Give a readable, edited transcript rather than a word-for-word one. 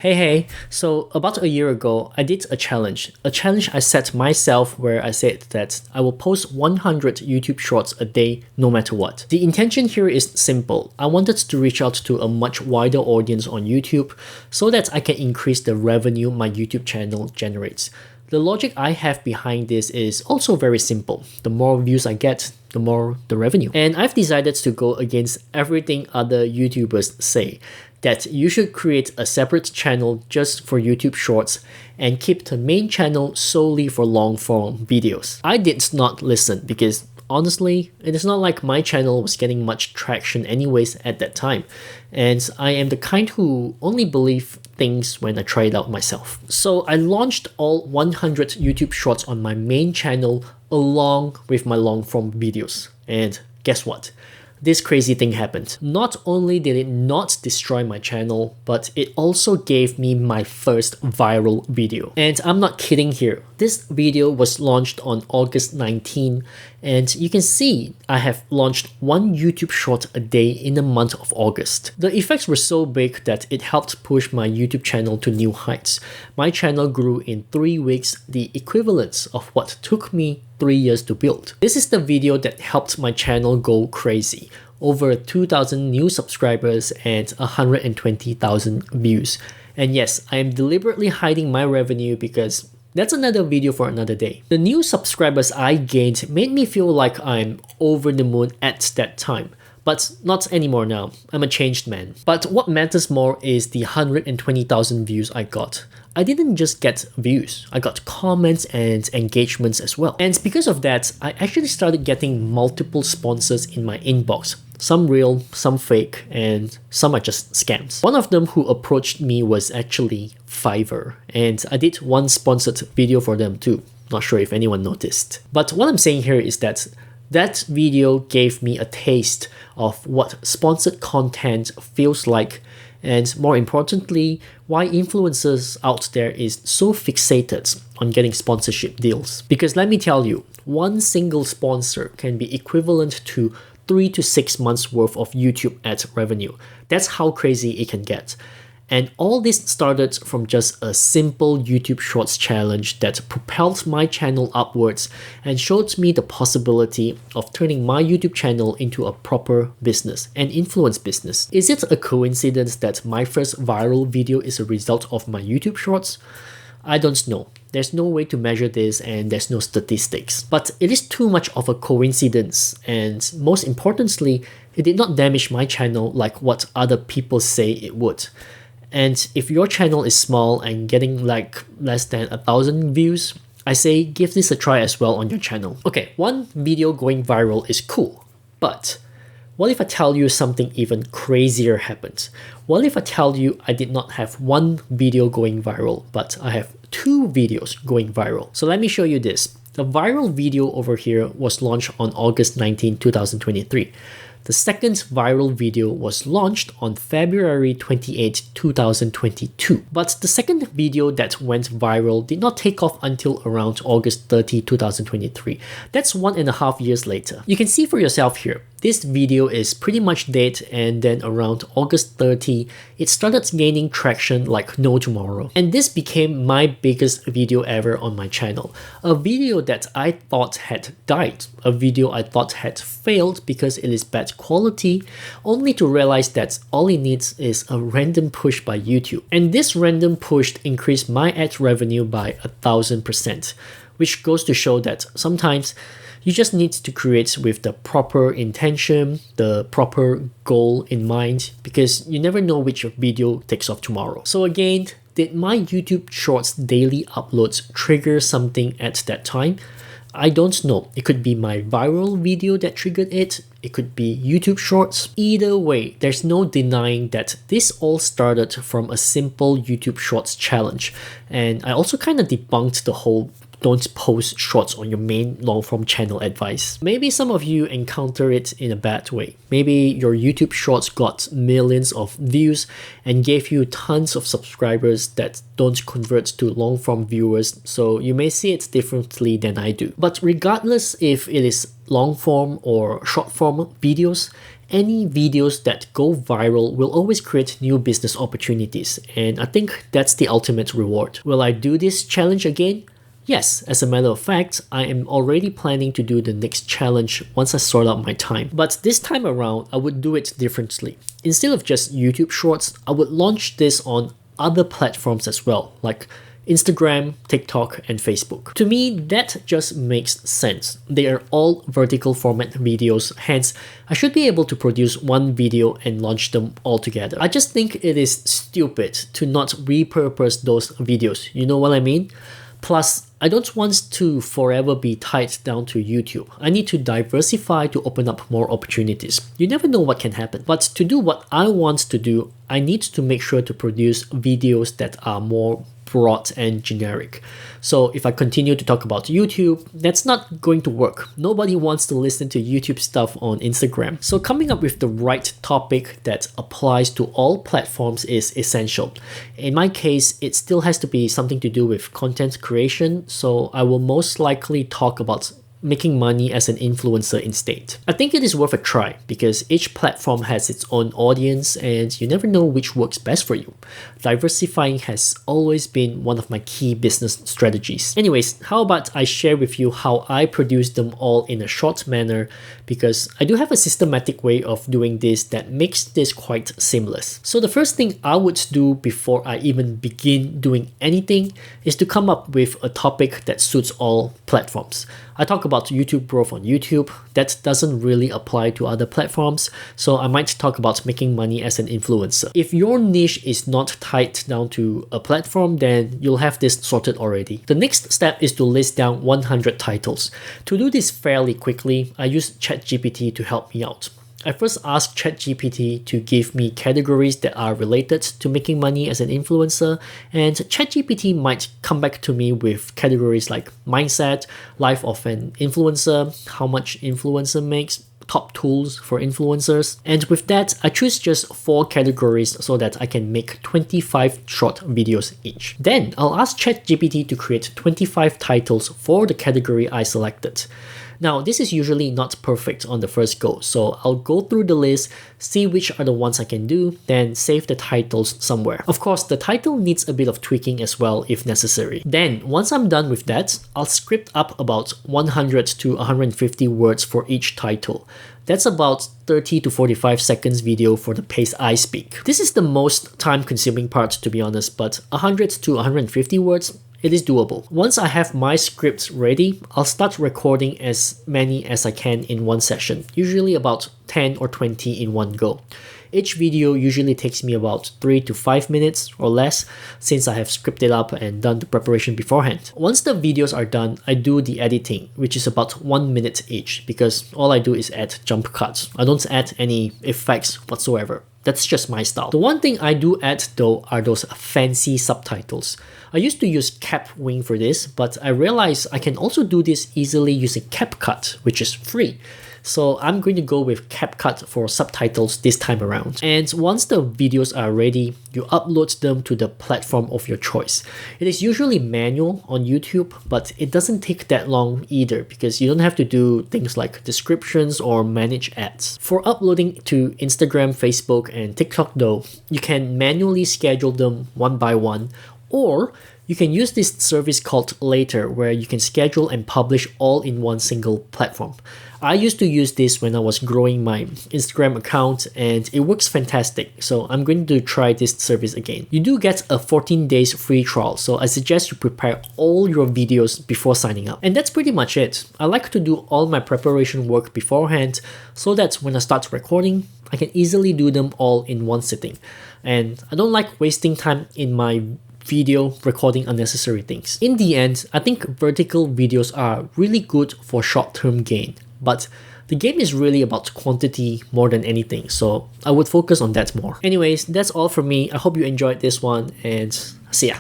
Hey, so about a year ago, I did a challenge. A challenge I set myself where I said that I will post 100 YouTube shorts a day no matter what. The intention here is simple. I wanted to reach out to a much wider audience on YouTube so that I can increase the revenue my YouTube channel generates. The logic I have behind this is also very simple. The more views I get, the more the revenue. And I've decided to go against everything other YouTubers say, that you should create a separate channel just for YouTube Shorts and keep the main channel solely for long form videos. I did not listen because honestly, it is not like my channel was getting much traction anyways at that time. And I am the kind who only believe things when I try it out myself. So I launched all 100 YouTube Shorts on my main channel along with my long form videos. And guess what? This crazy thing happened. Not only did it not destroy my channel, but it also gave me my first viral video. And I'm not kidding here. This video was launched on August 19, and you can see I have launched one YouTube short a day in the month of August. The effects were so big that it helped push my YouTube channel to new heights. My channel grew in 3 weeks, the equivalent of what took me 3 years to build. This is the video that helped my channel go crazy. Over 2,000 new subscribers and 120,000 views. And yes, I am deliberately hiding my revenue because that's another video for another day. The new subscribers I gained made me feel like I'm over the moon at that time. But not anymore now. I'm a changed man. But what matters more is the 120,000 views I got. I didn't just get views, I got comments and engagements as well. And because of that, I actually started getting multiple sponsors in my inbox. Some real, some fake, and some are just scams. One of them who approached me was actually Fiverr, and I did one sponsored video for them too. Not sure if anyone noticed. But what I'm saying here is that video gave me a taste of what sponsored content feels like, and more importantly, why influencers out there is so fixated on getting sponsorship deals. Because let me tell you, one single sponsor can be equivalent to 3 to 6 months worth of YouTube ad revenue. That's how crazy it can get. And all this started from just a simple YouTube Shorts challenge that propelled my channel upwards and showed me the possibility of turning my YouTube channel into a proper business, an influence business. Is it a coincidence that my first viral video is a result of my YouTube Shorts? I don't know. There's no way to measure this and there's no statistics. But it is too much of a coincidence, and most importantly, it did not damage my channel like what other people say it would. And if your channel is small and getting like less than 1,000 views, I say give this a try as well on your channel. Okay, one video going viral is cool, but what if I tell you something even crazier happened? What if I tell you I did not have one video going viral, but I have 2 videos going viral? So let me show you this. The viral video over here was launched on August 19, 2023. The second viral video was launched on February 28, 2022. But the second video that went viral did not take off until around August 30, 2023. That's 1.5 years later. You can see for yourself here. This video is pretty much dead, and then around August 30, it started gaining traction like no tomorrow. And this became my biggest video ever on my channel. A video that I thought had died. A video I thought had failed because it is bad quality, only to realize that all it needs is a random push by YouTube. And this random push increased my ad revenue by 1,000%, which goes to show that sometimes you just need to create with the proper intention, the proper goal in mind, because you never know which video takes off tomorrow. So again, did my YouTube Shorts daily uploads trigger something at that time? I don't know. It could be my viral video that triggered it. It could be YouTube Shorts. Either way, there's no denying that this all started from a simple YouTube Shorts challenge. And I also kind of debunked the whole don't post shorts on your main long-form channel advice. Maybe some of you encounter it in a bad way. Maybe your YouTube Shorts got millions of views and gave you tons of subscribers that don't convert to long-form viewers, so you may see it differently than I do. But regardless if it is long-form or short-form videos, any videos that go viral will always create new business opportunities, and I think that's the ultimate reward. Will I do this challenge again? Yes, as a matter of fact, I am already planning to do the next challenge once I sort out my time. But this time around, I would do it differently. Instead of just YouTube Shorts, I would launch this on other platforms as well, like Instagram, TikTok, and Facebook. To me, that just makes sense. They are all vertical format videos, hence I should be able to produce one video and launch them all together. I just think it is stupid to not repurpose those videos, you know what I mean? Plus, I don't want to forever be tied down to YouTube. I need to diversify to open up more opportunities. You never know what can happen. But to do what I want to do, I need to make sure to produce videos that are more broad and generic. So if I continue to talk about YouTube, that's not going to work. Nobody wants to listen to YouTube stuff on Instagram. So coming up with the right topic that applies to all platforms is essential. In my case, it still has to be something to do with content creation, so I will most likely talk about making money as an influencer instead. I think it is worth a try because each platform has its own audience and you never know which works best for you. Diversifying has always been one of my key business strategies. Anyways, how about I share with you how I produce them all in a short manner, because I do have a systematic way of doing this that makes this quite seamless. So the first thing I would do before I even begin doing anything is to come up with a topic that suits all platforms. I talk about YouTube growth on YouTube. That doesn't really apply to other platforms, so I might talk about making money as an influencer. If your niche is not tied down to a platform, then you'll have this sorted already. The next step is to list down 100 titles. To do this fairly quickly, I use ChatGPT to help me out. I first asked ChatGPT to give me categories that are related to making money as an influencer, and ChatGPT might come back to me with categories like mindset, life of an influencer, how much influencer makes, top tools for influencers. And with that, I choose just 4 categories so that I can make 25 short videos each. Then I'll ask ChatGPT to create 25 titles for the category I selected. Now, this is usually not perfect on the first go, so I'll go through the list, see which are the ones I can do, then save the titles somewhere. Of course, the title needs a bit of tweaking as well if necessary. Then, once I'm done with that, I'll script up about 100 to 150 words for each title. That's about 30 to 45 seconds video for the pace I speak. This is the most time-consuming part, to be honest, but 100 to 150 words, it is doable. Once I have my scripts ready, I'll start recording as many as I can in one session, usually about 10 or 20 in one go. Each video usually takes me about 3 to 5 minutes or less since I have scripted up and done the preparation beforehand. Once the videos are done, I do the editing, which is about 1 minute each, because all I do is add jump cuts. I don't add any effects whatsoever. That's just my style. The one thing I do add though are those fancy subtitles. I used to use CapWing for this, but I realized I can also do this easily using CapCut, which is free. So I'm going to go with CapCut for subtitles this time around. And once the videos are ready, you upload them to the platform of your choice. It is usually manual on YouTube, but it doesn't take that long either because you don't have to do things like descriptions or manage ads. For uploading to Instagram, Facebook, and TikTok though, you can manually schedule them one by one, or you can use this service called Later, where you can schedule and publish all in one single platform. I used to use this when I was growing my Instagram account and it works fantastic, so I'm going to try this service again. You do get a 14 days free trial, so I suggest you prepare all your videos before signing up. And that's pretty much it. I like to do all my preparation work beforehand so that when I start recording, I can easily do them all in one sitting. And I don't like wasting time in my video recording unnecessary things. In the end, I think vertical videos are really good for short-term gain, but the game is really about quantity more than anything, so I would focus on that more. Anyways, that's all from me. I hope you enjoyed this one and see ya.